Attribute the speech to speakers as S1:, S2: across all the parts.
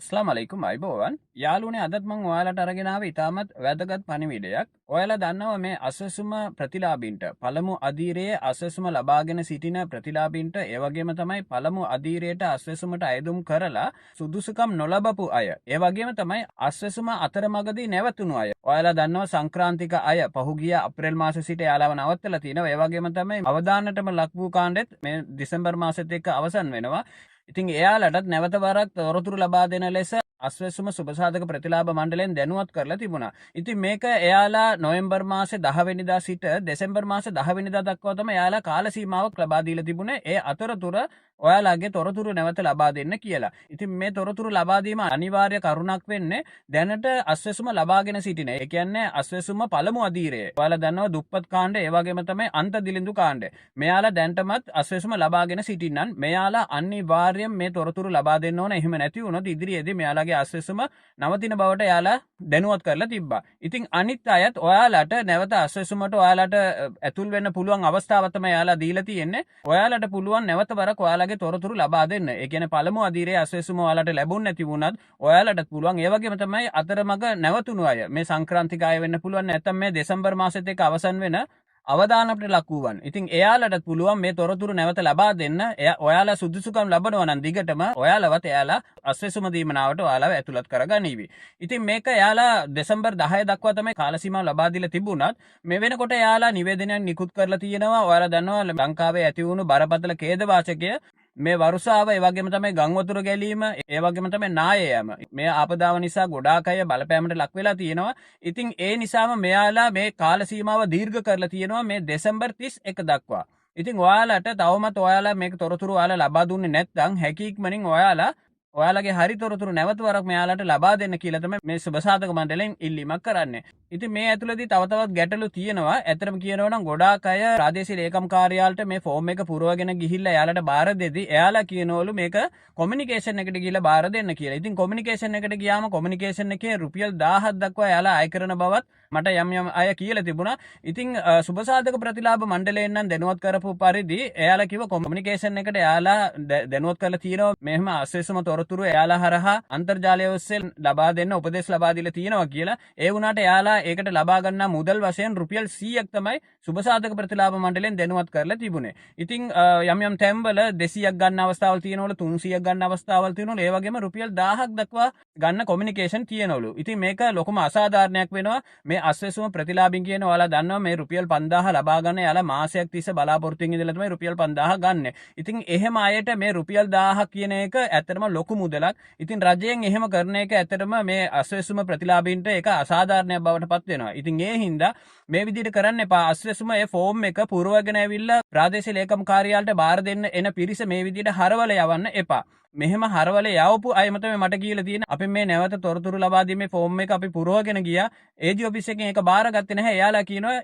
S1: ස්ලාමලයිකුම් අයිබෝවන් යාලුනේ අදත් මං ඔයාලට අරගෙන ආවේ ඉතාමත් වැදගත් පණිවිඩයක්. ඔයාලා දන්නවා මේ අස්වැසුම ප්‍රතිලාභීන්ට පළමු අධීරයේ අස්වැසුම ලබාගෙන සිටින ප්‍රතිලාභීන්ට ඒ වගේම තමයි පළමු අධීරයට අස්වැසුමට අයදුම් කරලා සුදුසුකම් නොලබපු අය. ඒ වගේම තමයි අස්වැසුම අතරමඟදී නැවතුණු අය. ඔයාලා දන්නවා සංක්‍රාන්තික අය පහුගිය අප්‍රේල් මාසෙ සිට යාලව නවත්තලා තිනවා. ඒ වගේම තමයි අවදානටම ලක් වූ කාණ්ඩෙත් මේ දෙසැම්බර් මාසෙත් එක්ක අවසන් වෙනවා. ඉතින් එයාලටත් නැවත වරක් තොරතුරු ලබා දෙන ලෙස අස්වැසුම සුබසාධක ප්‍රතිලාභ මණ්ඩලයෙන් දැනුවත් කරලා තිබුණා. ඉතින් මේක එයාලා නොවැම්බර් මාසේ 10 වෙනිදා සිට දෙසැම්බර් මාසේ 10 වෙනිදා දක්වා තමයි එයාලා කාල සීමාවක් ලබා දීලා තිබුණේ. ඒ අතරතුර ඔයාලගේ තොරතුරු නැවත ලබා දෙන්න කියලා. ඉතින් මේ තොරතුරු ලබා දීම අනිවාර්ය කරුණක් වෙන්නේ දැනට අස්වැසුම ලබාගෙන සිටින. ඒ කියන්නේ අස්වැසුම පළමු අධීරය. ඔයාලා දන්නවා දුප්පත් කාණ්ඩ, ඒ වගේම තමයි අන්ත දිලිඳු කාණ්ඩ. මෙයාලා දැන්ටමත් අස්වැසුම ලබාගෙන සිටින්නන් මෙයාලා අනිවාර්යයෙන් මේ තොරතුරු ලබා දෙන්න ඕන. එහෙම නැති වුණොත් ඉදිරියේදී මෙයාලගේ අස්වැසුම නවතින බවට එයාලා දැනුවත් කරලා තිබ්බා. ඉතින් අනිත් අයත් ඔයාලට නැවත අස්වැසුමට ඔයාලට ඇතුල් වෙන්න පුළුවන් අවස්ථාවක් තමයි එයාලා දීලා තියෙන්නේ. ඔයාලට පුළුවන් නැවත වරක් ඔයාලගේ තොරතුරු ලබා දෙන්න. ඒ කියන්නේ පළමු අධීරයේ අස්වැසුම ඔයාලට ලැබුණ නැති වුණත් ඔයාලට පුළුවන්. ඒ වගේම තමයි අතරමඟ නැවතුණු අය මේ සංක්‍රාන්තික අය වෙන්න පුළුවන්. නැත්නම් මේ දෙසැම්බර් මාසෙත් එක්ක අවසන් වෙන අවදානකට ලක් වූවන්. ඉතින් එයාලට පුළුවන් මේ තොරතුරු නැවත ලබා දෙන්න. ඔයාලා සුදුසුකම් ලබනවා නම් දිගටම ඔයාලවත් එයාලා අස්වැසුම දීමනාවට ඔයාලව ඇතුළත් කරගනීවි. ඉතින් මේක එයාලා දෙසැම්බර් 10 දක්වා තමයි කාල සීමාව ලබා දීලා තිබුණත් මේ වෙනකොට එයාලා නිවේදනයක් නිකුත් කරලා තියෙනවා. ඔයාලා දන්නවා ලංකාවේ ඇති වුණු බරපතල ඛේදවාචකය මේ වරුසාව, ඒ වගේම තමයි ගංවතුර ගැලීම, ඒ වගේම තමයි නාය යාම. මේ ආපදාව නිසා ගොඩාක් අය බලපෑමට ලක් වෙලා තියෙනවා. ඉතින් ඒ නිසාම මෙයාලා මේ කාල සීමාව දීර්ඝ කරලා තියෙනවා මේ දෙසැම්බර් 31 දක්වා. ඉතින් ඔයාලට තවමත් ඔයාලා මේක තොරතුරු ඔයාලා ලබා දුන්නේ නැත්නම් හැකියික්මනින් ඔයාලගේ හරි තොරතුරු නැවත වරක් මෙයාලට ලබා දෙන්න කියලා තමයි මේ සුබසාධක මණ්ඩලයෙන් ඉල්ලීමක් කරන්නේ. ඉතින් මේ ඇතුළතදී තව තවත් ගැටලු තියෙනවා. ඇත්තටම කියනවා නම් ගොඩාක් අය ප්‍රාදේශීය ලේකම් කාර්යාලයට මේ ෆෝම් එක පුරවගෙන ගිහිල්ලා එයාලට බාර දෙදී එයාලා කියනවලු මේක කොමියුනිකේෂන් එකට ගිහිල්ලා බාර දෙන්න කියලා. ඉතින් කොමියුනිකේෂන් එකට ගියාම කොමියුනිකේෂන් එකේ රුපියල් 1000ක් දක්වා එයාලා අය කරන බවත් මට යම් අය කියලා තිබුණා. ඉතින් සුබසාධක ප්‍රතිලාභ මණ්ඩලයෙන් නම් දැනුවත් කරපු පරිදි එයාලා කිව්ව කොමියුනිකේෂන් එකට එයාලා දැනුවත් කරලා තියෙනවා මෙහෙම අස්වැසුම තොරතුරු එයාලා හරහා අන්තර්ජාලය ඔස්සේ ලබා දෙන්න උපදෙස් ලබා දීලා තියෙනවා කියලා. ඒ වුණාට එයාලා ඒකට ලබා ගන්නා මුදල් වශයෙන් රුපියල් 100ක් තමයි සුබසාධක ප්‍රතිලාභ මණ්ඩලයෙන් දැනුවත් කරලා තිබුණේ. ඉතින් යම් තැන්වල 200ක් ගන්න අවස්ථාවල් තියෙනවලු, 300ක් ගන්න අවස්ථාවල් තියෙනවලු. ඒ වගේම රුපියල් 1000ක් දක්වා ගන්න කොමියුනිකේෂන් තියෙනවලු. ඉතින් මේක ලොකුම අසාධාරණයක් වෙනවා. මේ අස්වැසුම ප්‍රතිලාභින් කියන ඔයාලා දන්නවා මේ රුපියල් 5000 ලබා ගන්න යාලා මාසයක් තිස්සේ බලාපොරොත්තුෙන් ඉඳලා තමයි රුපියල් 5000 ගන්න. ඉතින් එහෙම අයට මේ රුපියල් 1000 කියන එක ඇත්තටම ලොකු මුදලක්. ඉතින් රජයෙන් එහෙම කරන එක ඇත්තටම මේ අස්වැසුම ප්‍රතිලාභීන්ට ඒක අසාධාරණයක් බවට පත් වෙනවා. ඉතින් ඒ හින්දා මේ විදිහට කරන්න එපා. අස්වැසුම ඒ ෆෝම් එක පුරවගෙන ඇවිල්ලා ප්‍රාදේශීය ලේකම් කාර්යාලයට බාර දෙන්න එන පිරිස මේ විදිහට හරවල යවන්න එපා. මෙහෙම හරවල යවපු අයම තමයි මට කියලා තියෙන. අපි මේ නැවත තොරතුරු ලබා දීමේ ෆෝම් එක අපි පුරවගෙන ගියා. ඒජි ඔෆිස් එකෙන් ඒක බාරගත්තේ නැහැ. එයාලා කියනවා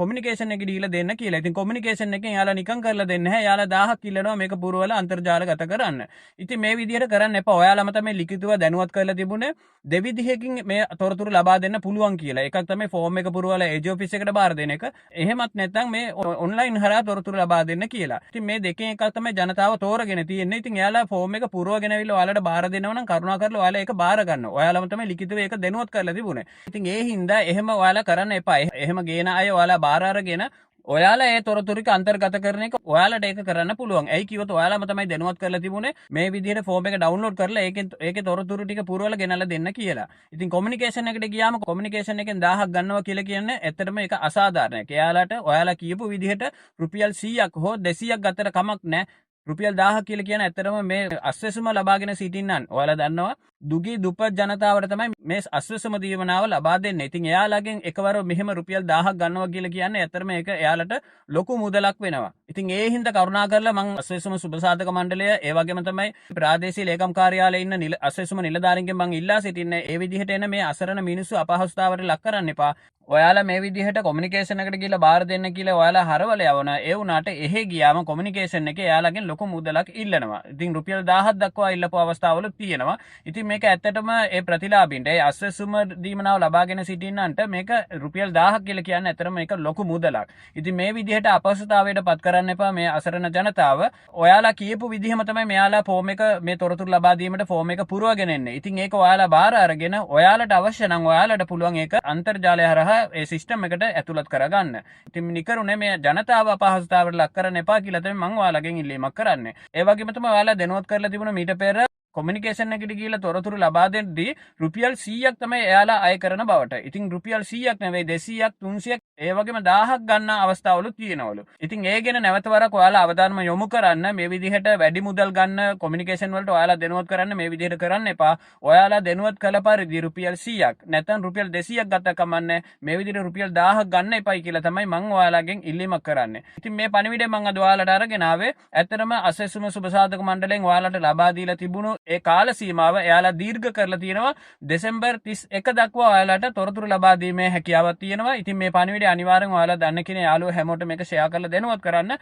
S1: කොමියුනිකේෂන් එක දීලා දෙන්න කියලා. ඉතින් කොමියුනිකේෂන් එකෙන් එයාලා නිකන් කරලා දෙන්නේ නැහැ. එයාලා 1000ක් ඉල්ලනවා මේක පුරවලා අන්තර්ජාලගත කරන්න. ඉතින් මේ විදිහට කරන්න එපා. ඔයාලම තමයි ලිඛිතව දැනුවත් කරලා තිබුණේ දෙවිදිහකින් මේ තොරතුරු ලබා දෙන්න පුළුවන් කියලා. එකක් තමයි ෆෝම් එක පුරවලා ඒජි ඔෆිස් එකට බාර දෙන එක. එහෙමත් නැත්නම් මේ ඔන්ලයින් හරහා තොරතුරු ලබා දෙන්න කියලා. ඉතින් මේ දෙකෙන් එකක් තමයි ජනතාව තෝරගෙන තියෙන්නේ. ඉතින් එයාලා ෆෝම් එක පුරවගෙන ඇවිල්ලා ඔයාලට බාර දෙනවා නම් කරුණාකරලා ඔයාලා ඒක බාර ගන්න. ඔයාලම තමයි ලිඛිතව ඒක දැනුවත් කරලා තිබුණේ. ඉතින් ඒ හින්දා එහෙම ඔයාලා කරන්න එපා. එහෙම ගේන අය ඔයාලා බාර අරගෙන ඔයාලා ඒ තොරතුරුක අන්තර්ගත කරන එක ඔයාලට ඒක කරන්න පුළුවන්. ඇයි කිව්වොත් ඔයාලාම තමයි දැනුවත් කරලා තිබුණේ මේ විදිහට ෆෝම් එක ඩවුන්ලෝඩ් කරලා ඒකේ තොරතුරු ටික පුරවලා ගෙනල්ලා දෙන්න කියලා. ඉතින් කොමියුනිකේෂන් එකට ගියාම කොමියුනිකේෂන් එකෙන් 1000ක් ගන්නවා කියලා කියන්නේ ඇත්තටම ඒක අසාධාරණයක්. එයාලට ඔයාලා කියපු විදිහට රුපියල් 100ක් හෝ 200ක් ගත්තට කමක් නැහැ. රුපියල් 1000 කියලා කියන ඇත්තටම මේ අස්වැසුම ලබාගෙන සිටින්නන් ඔයාලා දන්නවා දුගී දුප්පත් ජනතාවට තමයි මේ අස්වැසුම දීවනාව ලබා දෙන්නේ. ඉතින් එයාලගෙන් එකවර මෙහෙම රුපියල් 1000ක් ගන්නවා කියලා කියන්නේ ඇත්තටම ඒක එයාලට ලොකු මුදලක් වෙනවා. ඉතින් ඒ හින්දා කරුණාකරලා මම අස්වැසුම සුබසාධක මණ්ඩලය ඒ වගේම තමයි ප්‍රාදේශීය ලේකම් කාර්යාලයේ ඉන්න අස්වැසුම නිලධාරීන්ගෙන් මම ඉල්ලා සිටින්නේ ඒ විදිහට එන මේ අසරණ මිනිස්සු අපහසුතාවට ලක් කරන්න එපා. ඔයාලා මේ විදිහට කොමියුනිකේෂන් එකට ගිහලා බාර දෙන්න කියලා ඔයාලා හරවල යවන ඒ වුණාට එහෙ ගියාම කොමියුනිකේෂන් එකේ එයාලගෙන් ලොකු මුදලක් ඉල්ලනවා. ඉතින් රුපියල් 1000ක් දක්වා ඉල්ලපු අවස්ථාවලුත් තියෙනවා. ඉතින් මේක ඇත්තටම ඒ ප්‍රතිලාභින්ට ඒ අස්වැසුම දීමනාව ලබාගෙන සිටින්නන්ට මේක රුපියල් 1000ක් කියලා කියන්නේ ඇත්තටම මේක ලොකු මුදලක්. ඉතින් මේ විදිහට අපහසුතාවයට පත් කරන්න එපා මේ අසරණ ජනතාව. ඔයාලා කියපු විදිහම තමයි මෙයාලා ෆෝම් එක මේ තොරතුරු ලබා දීමට ෆෝම් එක පුරවගෙන එන්නේ. ඉතින් ඒක ඔයාලා බාර අරගෙන ඔයාලට අවශ්‍ය නම් ඔයාලට පුළුවන් ඒක අන්තර්ජාලය හරහා ඒ සිස්ටම් එකට ඇතුළත් කරගන්න. ඉතින් නිකරුණේ මේ ජනතාව අපහසුතාවයට ලක් කරන්න එපා කියලා තමයි මම ඔයාලගෙන් ඉල්ලීමක් කරන්නේ. ඒ වගේම තමයි ඔයාලා දැනුවත් කරලා තිබුණ මීට පෙර කොමියුනිකේෂන් එකට ගිහිල්ලා තොරතුරු ලබා දෙද්දී රුපියල් 100ක් තමයි එයාලා අය කරන බවට. ඉතින් රුපියල් 100ක් නෙවෙයි 200ක් 300ක් ඒ වගේම 1000ක් ගන්න අවස්ථාවලු තියෙනවලු. ඉතින් ඒ ගැන නැවත වරක් ඔයාලා අවධානම යොමු කරන්න. මේ විදිහට වැඩි මුදල් ගන්න කොමියුනිකේෂන් වලට ඔයාලා දැනුවත් කරන්න මේ විදිහට කරන්න එපා. ඔයාලා දැනුවත් කළ පරිදි රුපියල් 100ක් නැත්නම් රුපියල් 200ක් ගත්ත කමන්නේ මේ විදිහට රුපියල් 1000ක් ගන්න එපයි කියලා තමයි මම ඔයාලගෙන් ඉල්ලීමක් කරන්නේ. ඉතින් මේ පණිවිඩය මම අද ඔයාලට අරගෙන ආවේ ඇත්තටම අසෙසුම සුබසාධක මණ්ඩලයෙන් ඔයාලට ලබා දීලා තිබුණු ඒ කාල සීමාව එයාලා දීර්ඝ කරලා තියෙනවා. දෙසැම්බර් 31 දක්වා ඔයාලට තොරතුරු ලබා දීමේ හැකියාවක් තියෙනවා. ඉතින් මේ පණිවිඩය අනිවාර්යෙන් ඔයාලා දන්න කෙනේ යාළුවෝ හැමෝටම මේක ෂෙයා කරලා දැනුවත් කරන්න.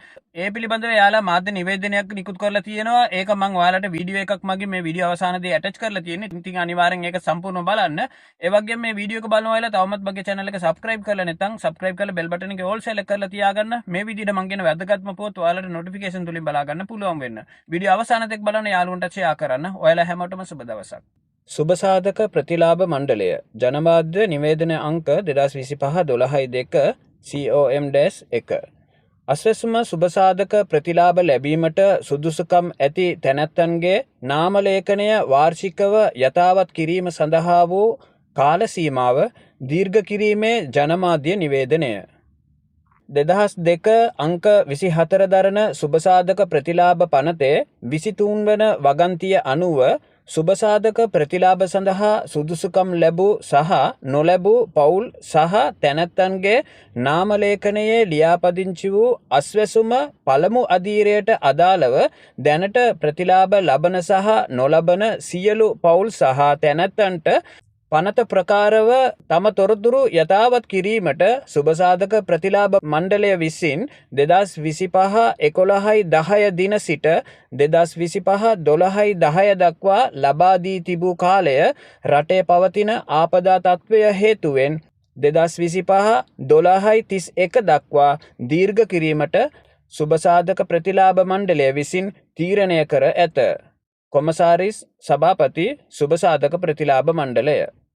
S1: ඒ පිළිබඳව එයාලා මාධ්‍ය නිවේදනයක් නිකුත් කරලා තියෙනවා. ඒක මම ඔයාලට වීඩියෝ එකක් මගින් මේ වීඩියෝ අවසානයේදී ඇටච් කරලා තියෙන්නේ. ඉතින් අනිවාර්යෙන් ඒක සම්පූර්ණව බලන්න. ඒ වගේම මේ වීඩියෝ එක බලන ඔයාලා තවමත් මගේ channel එක subscribe කරලා නැත්නම් subscribe කරලා bell button එකේ all select කරලා තියාගන්න. මේ විදිහට මම කියන වැදගත්ම පොත් ඔයාලට notification තුලින් බලා ගන්න පුළුවන් වෙන්න. වීඩියෝ අවසානයේදී බලන යාළුවන්ට ෂෙයා කරන්න. ඔයාලා හැමෝටම සුබ දවසක්. සුබසාධක ප්‍රතිලාභ මණ්ඩලය ජනමාධ්‍ය නිවේදන අංක 2025-12-2 COM-1 අස්වැසුම සුබසාධක ප්‍රතිලාභ ලැබීමට සුදුසුකම් ඇති තැනැත්තන්ගේ නාමලේඛනය වාර්ෂිකව යථාවත් කිරීම සඳහා වූ කාල සීමාව දීර්ඝ කිරීමේ ජනමාධ්‍ය නිවේදනය 2002 අංක 24 දරන සුබසාධක ප්‍රතිලාභ පනතේ 23 වන වගන්තිය අනුව සුබසාධක ප්‍රතිලාභ සඳහා සුදුසුකම් ලැබූ සහ නොලැබූ පවුල් සහ තැනැත්තන්ගේ නාමලේඛනයේ ලියාපදිංචි වූ අස්වැසුම පළමු අධීරයට අදාළව දැනට ප්‍රතිලාභ ලබන සහ නොලබන සියලු පවුල් සහ තැනැත්තන්ට පනත ප්‍රකාරව තම තොරතුරු යථාවත් කිරීමට සුබසාධක ප්‍රතිලාභ මණ්ඩලය විසින් 2025-11-10 දින සිට 2025-12-10 දක්වා ලබා දී තිබූ කාලය රටේ පවතින ආපදා තත්ත්වය හේතුවෙන් 2025-12-31 දක්වා දීර්ඝ කිරීමට සුබසාධක ප්‍රතිලාභ මණ්ඩලය විසින් තීරණය කර ඇත. කොමසාරිස් සභාපති සුබසාධක ප්‍රතිලාභ මණ්ඩලය